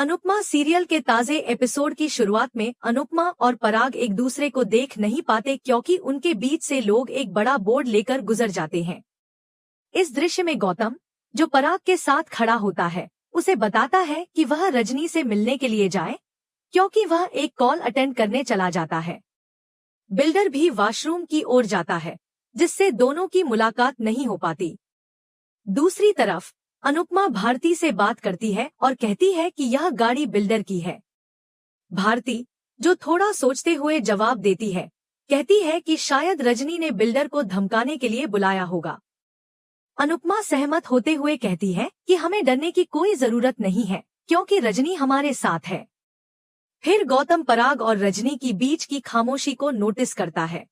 Anupama serial के ताजे episode की शुरुआत में अनुपमा और पराग एक दूसरे को देख नहीं पाते क्योंकि उनके बीच से लोग एक बड़ा बोर्ड लेकर गुजर जाते हैं। इस दृश्य में गौतम, जो पराग के साथ खड़ा होता है, उसे बताता है कि वह रजनी से मिलने के लिए जाए क्योंकि वह एक कॉल अटेंड करने चला जाता है। बिल्डर भी वॉशरूम की ओर जाता है, जिससे दोनों की मुलाकात नहीं हो पाती। दूसरी तरफ अनुपमा भारती से बात करती है और कहती है कि यह गाड़ी बिल्डर की है। भारती, जो थोड़ा सोचते हुए जवाब देती है, कहती है कि शायद रजनी ने बिल्डर को धमकाने के लिए बुलाया होगा। अनुपमा सहमत होते हुए कहती है कि हमें डरने की कोई जरूरत नहीं है क्योंकि रजनी हमारे साथ है। फिर गौतम पराग और रजनी की बीच की खामोशी को नोटिस करता है।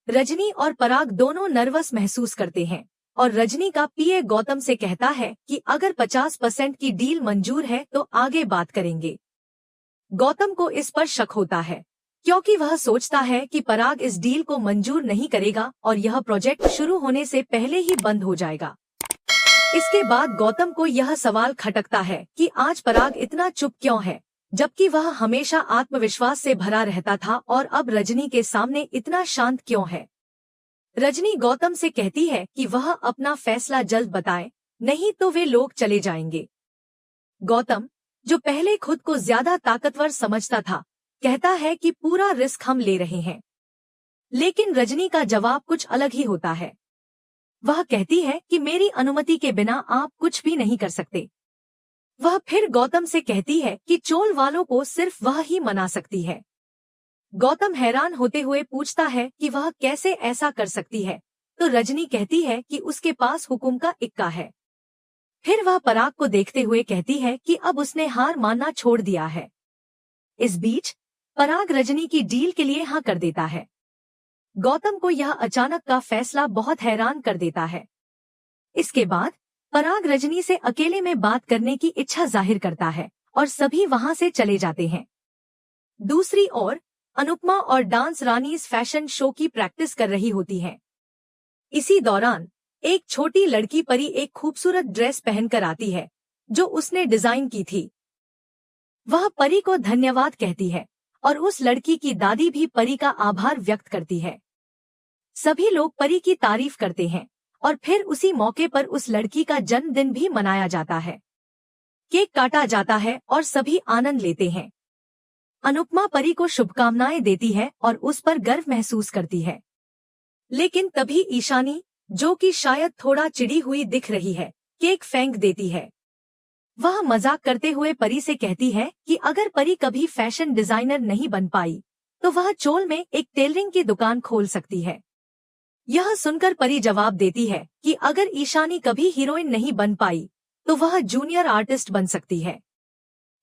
रजनी और पराग दोनों नर्वस महसूस करते हैं और रजनी का पीए गौतम से कहता है कि अगर 50% की डील मंजूर है तो आगे बात करेंगे। गौतम को इस पर शक होता है क्योंकि वह सोचता है कि पराग इस डील को मंजूर नहीं करेगा और यह प्रोजेक्ट शुरू होने से पहले ही बंद हो जाएगा। इसके बाद गौतम को यह सवाल खटकता है कि आज पराग इतना चुप क्यों है, जबकि वह हमेशा आत्मविश्वास से भरा रहता था और अब रजनी के सामने इतना शांत क्यों है। रजनी गौतम से कहती है कि वह अपना फैसला जल्द बताए, नहीं तो वे लोग चले जाएंगे। गौतम, जो पहले खुद को ज्यादा ताकतवर समझता था, कहता है कि पूरा रिस्क हम ले रहे हैं। लेकिन रजनी का जवाब कुछ अलग ही होता है। वह कहती है कि मेरी अनुमति के बिना आप कुछ भी नहीं कर सकते। वह फिर गौतम से कहती है कि चोल वालों को सिर्फ वह ही मना सकती है। गौतम हैरान होते हुए पूछता है कि वह कैसे ऐसा कर सकती है, तो रजनी कहती है कि उसके पास हुकुम का इक्का है। फिर वह पराग को देखते हुए कहती है कि अब उसने हार मानना छोड़ दिया है। इस बीच पराग रजनी की डील के लिए हाँ कर देता है। गौतम को यह अचानक का फैसला बहुत हैरान कर देता है। इसके बाद पराग रजनी से अकेले में बात करने की इच्छा जाहिर करता है और सभी वहां से चले जाते हैं। दूसरी ओर अनुपमा और डांस रानीज फैशन शो की प्रैक्टिस कर रही होती हैं। इसी दौरान एक छोटी लड़की परी एक खूबसूरत ड्रेस पहनकर आती है, जो उसने डिजाइन की थी। वह परी को धन्यवाद कहती है और उस लड़की की दादी भी परी का आभार व्यक्त करती है। सभी लोग परी की तारीफ करते हैं और फिर उसी मौके पर उस लड़की का जन्मदिन भी मनाया जाता है। केक काटा जाता है और सभी आनंद लेते हैं। अनुपमा परी को शुभकामनाएं देती है और उस पर गर्व महसूस करती है। लेकिन तभी ईशानी, जो कि शायद थोड़ा चिढ़ी हुई दिख रही है, केक फेंक देती है। वह मजाक करते हुए परी से कहती है कि अगर परी कभी फैशन डिजाइनर नहीं बन पाई तो वह चोल में एक टेलरिंग की दुकान खोल सकती है। यह सुनकर परी जवाब देती है कि अगर ईशानी कभी हीरोइन नहीं बन पाई तो वह जूनियर आर्टिस्ट बन सकती है।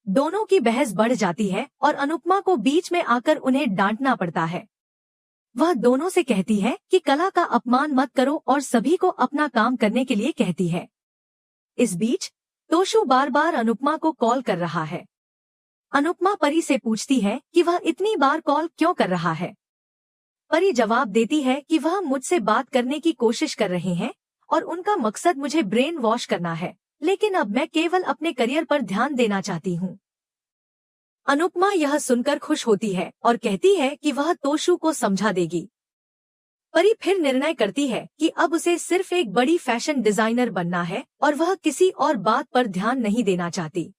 दोनों की बहस बढ़ जाती है और अनुपमा को बीच में आकर उन्हें डांटना पड़ता है। वह दोनों से कहती है कि कला का अपमान मत करो और सभी को अपना काम करने के लिए कहती है। इस बीच तोशु बार बार अनुपमा को कॉल कर रहा है। अनुपमा परी से पूछती है कि वह इतनी बार कॉल क्यों कर रहा है। परी जवाब देती है कि वह मुझसे बात करने की कोशिश कर रहे हैं और उनका मकसद मुझे ब्रेन वॉश करना है, लेकिन अब मैं केवल अपने करियर पर ध्यान देना चाहती हूँ। अनुपमा यह सुनकर खुश होती है और कहती है कि वह तोशु को समझा देगी। परी फिर निर्णय करती है कि अब उसे सिर्फ एक बड़ी फैशन डिजाइनर बनना है और वह किसी और बात पर ध्यान नहीं देना चाहती।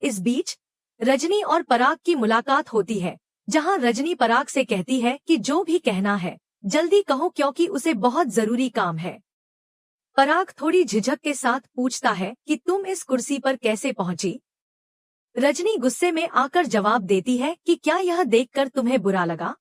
इस बीच रजनी और पराग की मुलाकात होती है, जहां रजनी पराग से कहती है कि जो भी कहना है जल्दी कहो क्योंकि उसे बहुत जरूरी काम है। पराग थोड़ी झिझक के साथ पूछता है कि तुम इस कुर्सी पर कैसे पहुंची। रजनी गुस्से में आकर जवाब देती है कि क्या यह देखकर तुम्हें बुरा लगा।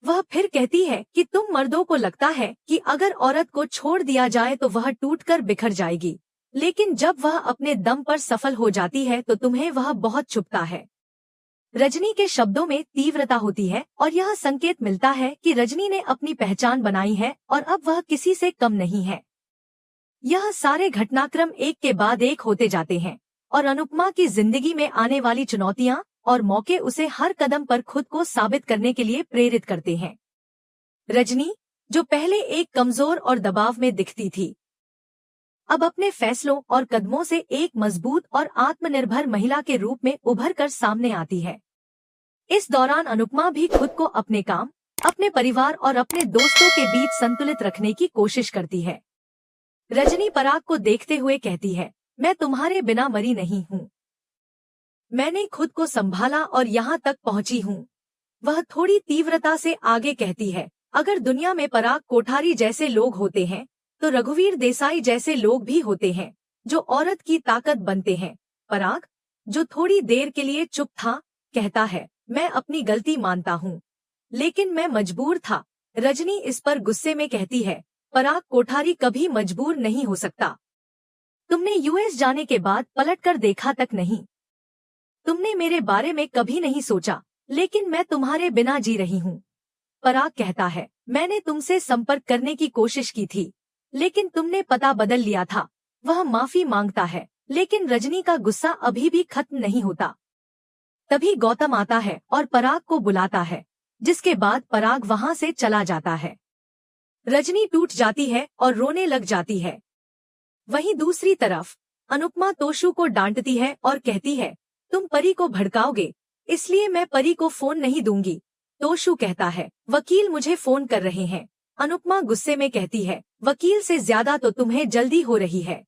वह फिर कहती है कि तुम मर्दों को लगता है कि अगर औरत को छोड़ दिया जाए तो वह टूटकर बिखर जाएगी, लेकिन जब वह अपने दम पर सफल हो जाती है तो तुम्हें वह बहुत चुभता है। रजनी के शब्दों में तीव्रता होती है और यह संकेत मिलता है कि रजनी ने अपनी पहचान बनाई है और अब वह किसी से कम नहीं है। यह सारे घटनाक्रम एक के बाद एक होते जाते हैं और अनुपमा की जिंदगी में आने वाली चुनौतियां और मौके उसे हर कदम पर खुद को साबित करने के लिए प्रेरित करते हैं। रजनी, जो पहले एक कमजोर और दबाव में दिखती थी, अब अपने फैसलों और कदमों से एक मजबूत और आत्मनिर्भर महिला के रूप में उभर कर सामने आती है। इस दौरान अनुपमा भी खुद को अपने काम, अपने परिवार और अपने दोस्तों के बीच संतुलित रखने की कोशिश करती है। रजनी पराग को देखते हुए कहती है, मैं तुम्हारे बिना मरी नहीं हूँ। मैंने खुद को संभाला और यहाँ तक पहुँची हूँ। वह थोड़ी तीव्रता से आगे कहती है, अगर दुनिया में पराग कोठारी जैसे लोग होते हैं तो रघुवीर देसाई जैसे लोग भी होते हैं जो औरत की ताकत बनते हैं। पराग, जो थोड़ी देर के लिए चुप था, कहता है, मैं अपनी गलती मानता हूँ, लेकिन मैं मजबूर था। रजनी इस पर गुस्से में कहती है, पराग कोठारी कभी मजबूर नहीं हो सकता। तुमने यूएस जाने के बाद पलटकर देखा तक नहीं। तुमने मेरे बारे में कभी नहीं सोचा, लेकिन मैं तुम्हारे बिना जी रही हूँ। पराग कहता है, मैंने तुमसे संपर्क करने की कोशिश की थी, लेकिन तुमने पता बदल लिया था। वह माफी मांगता है, लेकिन रजनी का गुस्सा अभी भी खत्म नहीं होता। तभी गौतम आता है और पराग को बुलाता है, जिसके बाद पराग वहां से चला जाता है। रजनी टूट जाती है और रोने लग जाती है। वहीं दूसरी तरफ अनुपमा तोशु को डांटती है और कहती है, तुम परी को भड़काओगे, इसलिए मैं परी को फोन नहीं दूंगी। तोशु कहता है, वकील मुझे फोन कर रहे हैं। अनुपमा गुस्से में कहती है, वकील से ज्यादा तो तुम्हें जल्दी हो रही है।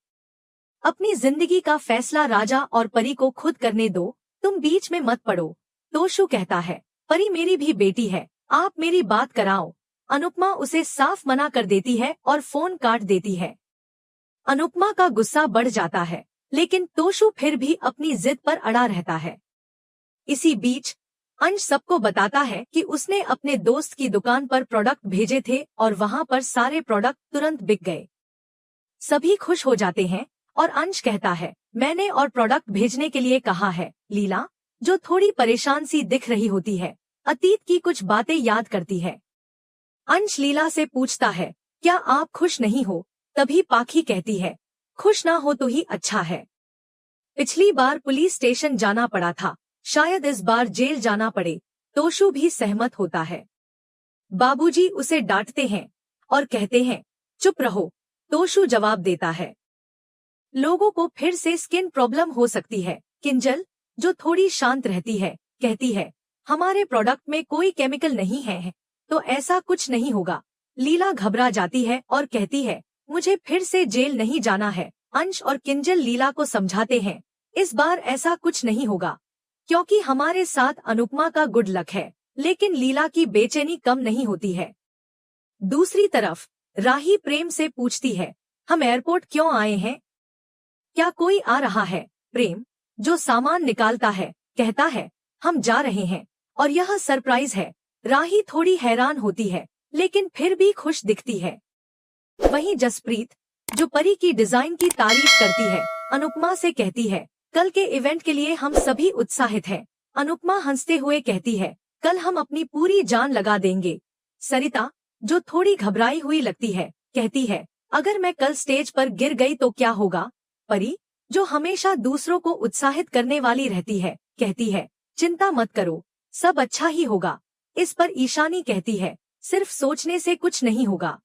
अपनी जिंदगी का फैसला राजा और परी को खुद करने दो, तुम बीच में मत पड़ो। तोशु कहता है, परी मेरी भी बेटी है, आप मेरी बात कराओ। अनुपमा उसे साफ मना कर देती है और फोन काट देती है। अनुपमा का गुस्सा बढ़ जाता है, लेकिन तोशु फिर भी अपनी जिद पर अड़ा रहता है। इसी बीच अंश सबको बताता है कि उसने अपने दोस्त की दुकान पर प्रोडक्ट भेजे थे और वहां पर सारे प्रोडक्ट तुरंत बिक गए। सभी खुश हो जाते हैं और अंश कहता है, मैंने और प्रोडक्ट भेजने के लिए कहा है। लीला, जो थोड़ी परेशान सी दिख रही होती है, अतीत की कुछ बातें याद करती है। अंश लीला से पूछता है, क्या आप खुश नहीं हो? तभी पाखी कहती है, खुश ना हो तो ही अच्छा है। पिछली बार पुलिस स्टेशन जाना पड़ा था, शायद इस बार जेल जाना पड़े। तोशु भी सहमत होता है। बाबूजी उसे डांटते हैं और कहते हैं, चुप रहो। तोशु जवाब देता है, लोगों को फिर से स्किन प्रॉब्लम हो सकती है। किंजल, जो थोड़ी शांत रहती है, कहती है, हमारे प्रोडक्ट में कोई केमिकल नहीं है, तो ऐसा कुछ नहीं होगा। लीला घबरा जाती है और कहती है, मुझे फिर से जेल नहीं जाना है। अंश और किंजल लीला को समझाते हैं, इस बार ऐसा कुछ नहीं होगा, क्योंकि हमारे साथ अनुपमा का गुड लक है। लेकिन लीला की बेचैनी कम नहीं होती है। दूसरी तरफ राही प्रेम से पूछती है, हम एयरपोर्ट क्यों आए हैं? क्या कोई आ रहा है? प्रेम, जो सामान निकालता है, कहता है, हम जा रहे हैं और यह सरप्राइज है। राही थोड़ी हैरान होती है, लेकिन फिर भी खुश दिखती है। वहीं जसप्रीत, जो परी की डिजाइन की तारीफ करती है, अनुपमा से कहती है, कल के इवेंट के लिए हम सभी उत्साहित हैं। अनुपमा हंसते हुए कहती है, कल हम अपनी पूरी जान लगा देंगे। सरिता, जो थोड़ी घबराई हुई लगती है, कहती है, अगर मैं कल स्टेज पर गिर गई तो क्या होगा? परी, जो हमेशा दूसरों को उत्साहित करने वाली रहती है, कहती है, चिंता मत करो, सब अच्छा ही होगा। इस पर ईशानी कहती है, सिर्फ सोचने से कुछ नहीं होगा।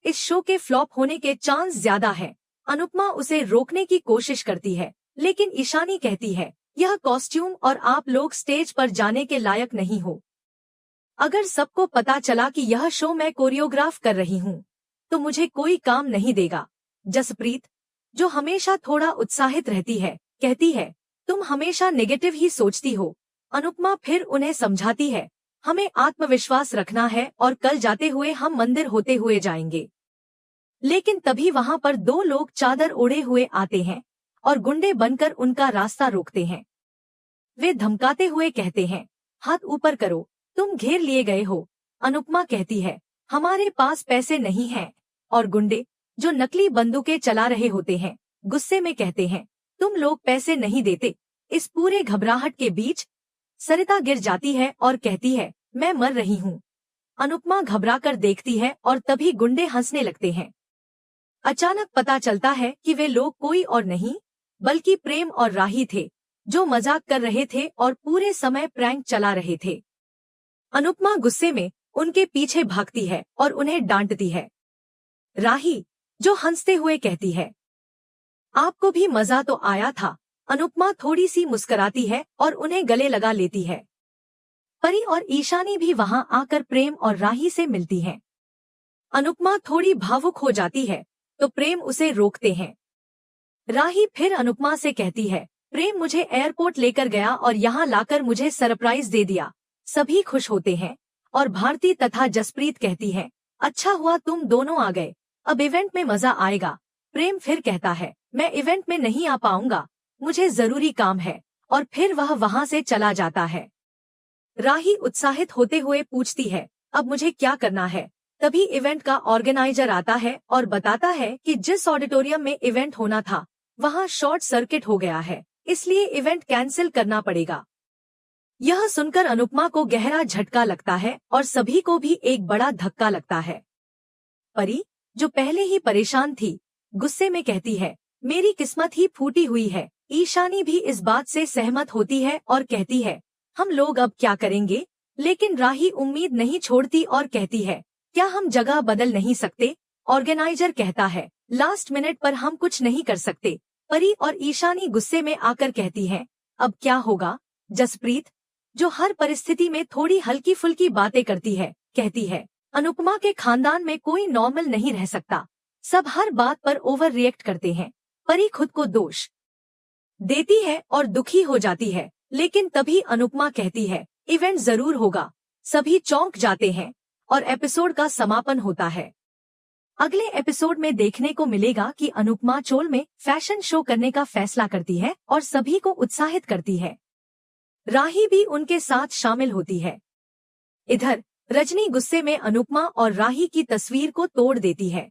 इस शो के फ्लॉप होने के चांस ज्यादा है। अनुपमा उसे रोकने की कोशिश करती है, लेकिन ईशानी कहती है, यह कॉस्ट्यूम और आप लोग स्टेज पर जाने के लायक नहीं हो। अगर सबको पता चला कि यह शो मैं कोरियोग्राफ कर रही हूँ, तो मुझे कोई काम नहीं देगा। जसप्रीत, जो हमेशा थोड़ा उत्साहित रहती है, कहती है, तुम हमेशा नेगेटिव ही सोचती हो। अनुपमा फिर उन्हें समझाती है, हमें आत्मविश्वास रखना है और कल जाते हुए हम मंदिर होते हुए जाएंगे। लेकिन तभी वहां पर दो लोग चादर ओढ़े हुए आते हैं और गुंडे बनकर उनका रास्ता रोकते हैं। वे धमकाते हुए कहते हैं, हाथ ऊपर करो, तुम घेर लिए गए हो। अनुपमा कहती है, हमारे पास पैसे नहीं हैं। और गुंडे, जो नकली बंदूकें चला रहे होते हैं, गुस्से में कहते हैं, तुम लोग पैसे नहीं देते। इस पूरे घबराहट के बीच सरिता गिर जाती है और कहती है, मैं मर रही हूँ। अनुपमा घबराकर देखती है और तभी गुंडे हंसने लगते हैं। अचानक पता चलता है कि वे लोग कोई और नहीं बल्कि प्रेम और राही थे, जो मजाक कर रहे थे और पूरे समय प्रैंक चला रहे थे। अनुपमा गुस्से में उनके पीछे भागती है और उन्हें डांटती है। राही, जो हंसते हुए कहती है, आपको भी मजा तो आया था। अनुपमा थोड़ी सी मुस्कुराती है और उन्हें गले लगा लेती है। परी और ईशानी भी वहां आकर प्रेम और राही से मिलती हैं। अनुपमा थोड़ी भावुक हो जाती है तो प्रेम उसे रोकते हैं। राही फिर अनुपमा से कहती है, प्रेम मुझे एयरपोर्ट लेकर गया और यहाँ लाकर मुझे सरप्राइज दे दिया। सभी खुश होते हैं और भारती तथा जसप्रीत कहती है, अच्छा हुआ तुम दोनों आ गए, अब इवेंट में मजा आएगा। प्रेम फिर कहता है, मैं इवेंट में नहीं आ पाऊंगा, मुझे जरूरी काम है, और फिर वह वहां से चला जाता है। राही उत्साहित होते हुए पूछती है, अब मुझे क्या करना है? तभी इवेंट का ऑर्गेनाइजर आता है और बताता है कि जिस ऑडिटोरियम में इवेंट होना था वहां शॉर्ट सर्किट हो गया है, इसलिए इवेंट कैंसिल करना पड़ेगा। यह सुनकर अनुपमा को गहरा झटका लगता है और सभी को भी एक बड़ा धक्का लगता है। परी, जो पहले ही परेशान थी, गुस्से में कहती है, मेरी किस्मत ही फूटी हुई है। ईशानी भी इस बात से सहमत होती है और कहती है, हम लोग अब क्या करेंगे? लेकिन राही उम्मीद नहीं छोड़ती और कहती है, क्या हम जगह बदल नहीं सकते? ऑर्गेनाइजर कहता है, लास्ट मिनट पर हम कुछ नहीं कर सकते। परी और ईशानी गुस्से में आकर कहती हैं, अब क्या होगा? जसप्रीत, जो हर परिस्थिति में थोड़ी हल्की फुल्की बातें करती है, कहती है, अनुपमा के खानदान में कोई नॉर्मल नहीं रह सकता, सब हर बात पर ओवर रिएक्ट करते हैं। परी खुद को दोष देती है और दुखी हो जाती है, लेकिन तभी अनुपमा कहती है, इवेंट जरूर होगा। सभी चौंक जाते हैं और एपिसोड का समापन होता है। अगले एपिसोड में देखने को मिलेगा कि अनुपमा चोल में फैशन शो करने का फैसला करती है और सभी को उत्साहित करती है। राही भी उनके साथ शामिल होती है। इधर रजनी गुस्से में अनुपमा और राही की तस्वीर को तोड़ देती है।